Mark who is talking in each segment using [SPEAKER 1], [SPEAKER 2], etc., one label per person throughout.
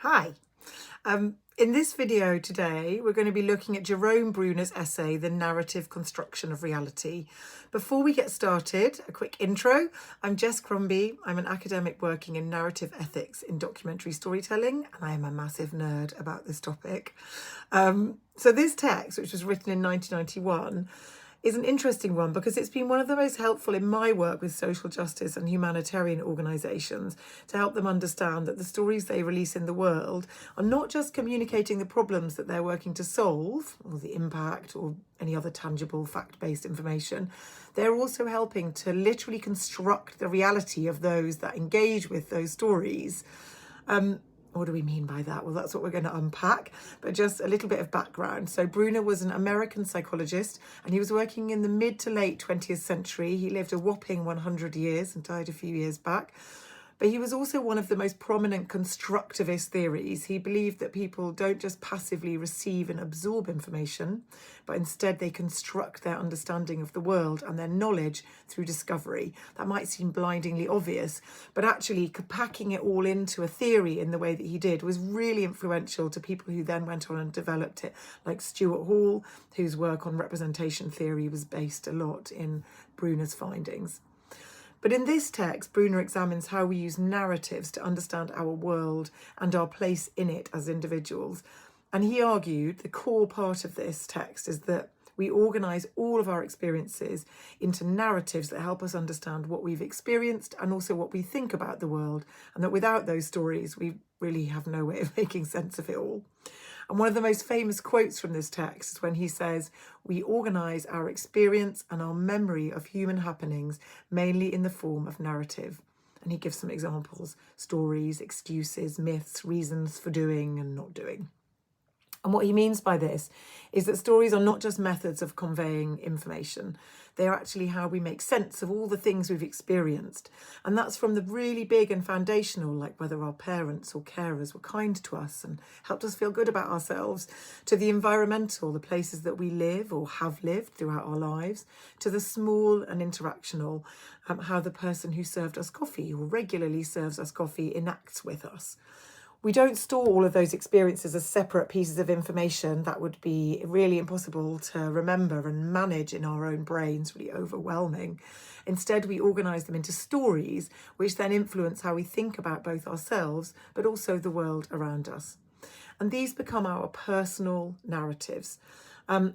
[SPEAKER 1] Hi. In this video today, we're going to be looking at Jerome Bruner's essay, The Narrative Construction of Reality. Before we get started, a quick intro. I'm Jess Crombie. I'm an academic working in narrative ethics in documentary storytelling, and I am a massive nerd about this topic. So this text, which was written in 1991, is an interesting one because it's been one of the most helpful in my work with social justice and humanitarian organisations to help them understand that the stories they release in the world are not just communicating the problems that they're working to solve, or the impact, or any other tangible fact-based information. They're also helping to literally construct the reality of those that engage with those stories. What do we mean by that? Well, that's what we're going to unpack, but just a little bit of background. So Bruner was an American psychologist, and he was working in the mid to late 20th century. He lived a whopping 100 years and died a few years back. But he was also one of the most prominent constructivist theories. He believed that people don't just passively receive and absorb information, but instead they construct their understanding of the world and their knowledge through discovery. That might seem blindingly obvious, but actually packing it all into a theory in the way that he did was really influential to people who then went on and developed it, like Stuart Hall, whose work on representation theory was based a lot in Bruner's findings. But in this text, Bruner examines how we use narratives to understand our world and our place in it as individuals. And he argued the core part of this text is that we organise all of our experiences into narratives that help us understand what we've experienced and also what we think about the world, and that without those stories, we really have no way of making sense of it all. And one of the most famous quotes from this text is when he says, "We organise our experience and our memory of human happenings mainly in the form of narrative." And he gives some examples: stories, excuses, myths, reasons for doing and not doing. And what he means by this is that stories are not just methods of conveying information. They are actually how we make sense of all the things we've experienced. And that's from the really big and foundational, like whether our parents or carers were kind to us and helped us feel good about ourselves, to the environmental, the places that we live or have lived throughout our lives, to the small and interactional, how the person who served us coffee or regularly serves us coffee enacts with us. We don't store all of those experiences as separate pieces of information. That would be really impossible to remember and manage in our own brains, really overwhelming. Instead, we organise them into stories, which then influence how we think about both ourselves, but also the world around us. And these become our personal narratives.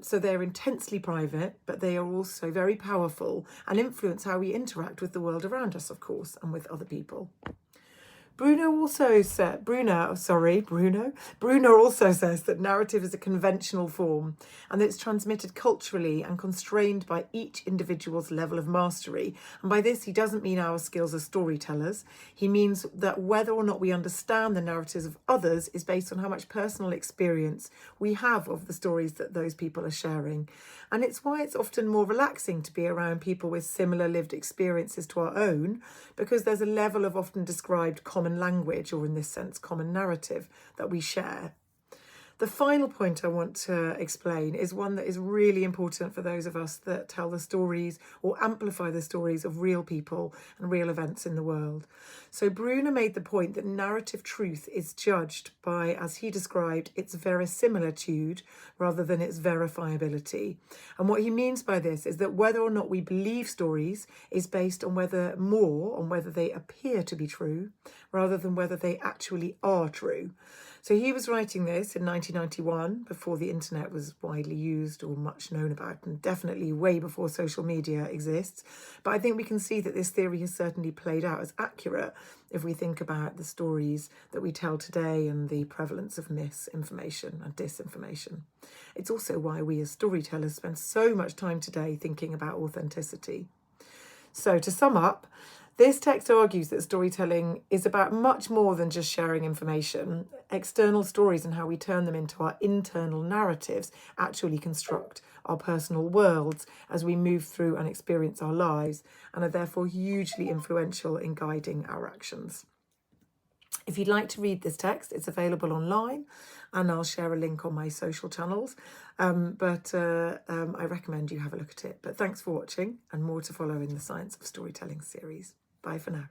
[SPEAKER 1] So they're intensely private, but they are also very powerful and influence how we interact with the world around us, of course, and with other people. Bruner also says that narrative is a conventional form and that it's transmitted culturally and constrained by each individual's level of mastery. And by this, he doesn't mean our skills as storytellers. He means that whether or not we understand the narratives of others is based on how much personal experience we have of the stories that those people are sharing. And it's why it's often more relaxing to be around people with similar lived experiences to our own, because there's a level of often described common language, or in this sense, common narrative, that we share. The final point I want to explain is one that is really important for those of us that tell the stories or amplify the stories of real people and real events in the world. So Bruner made the point that narrative truth is judged by, as he described, its verisimilitude rather than its verifiability. And what he means by this is that whether or not we believe stories is based on whether they appear to be true rather than whether they actually are true. So he was writing this in 1991, before the internet was widely used or much known about, and definitely way before social media exists. But I think we can see that this theory has certainly played out as accurate if we think about the stories that we tell today and the prevalence of misinformation and disinformation. It's also why we as storytellers spend so much time today thinking about authenticity. So to sum up, this text argues that storytelling is about much more than just sharing information. External stories and how we turn them into our internal narratives actually construct our personal worlds as we move through and experience our lives, and are therefore hugely influential in guiding our actions. If you'd like to read this text, it's available online, and I'll share a link on my social channels. I recommend you have a look at it. But thanks for watching, and more to follow in the Science of Storytelling series. Bye for now.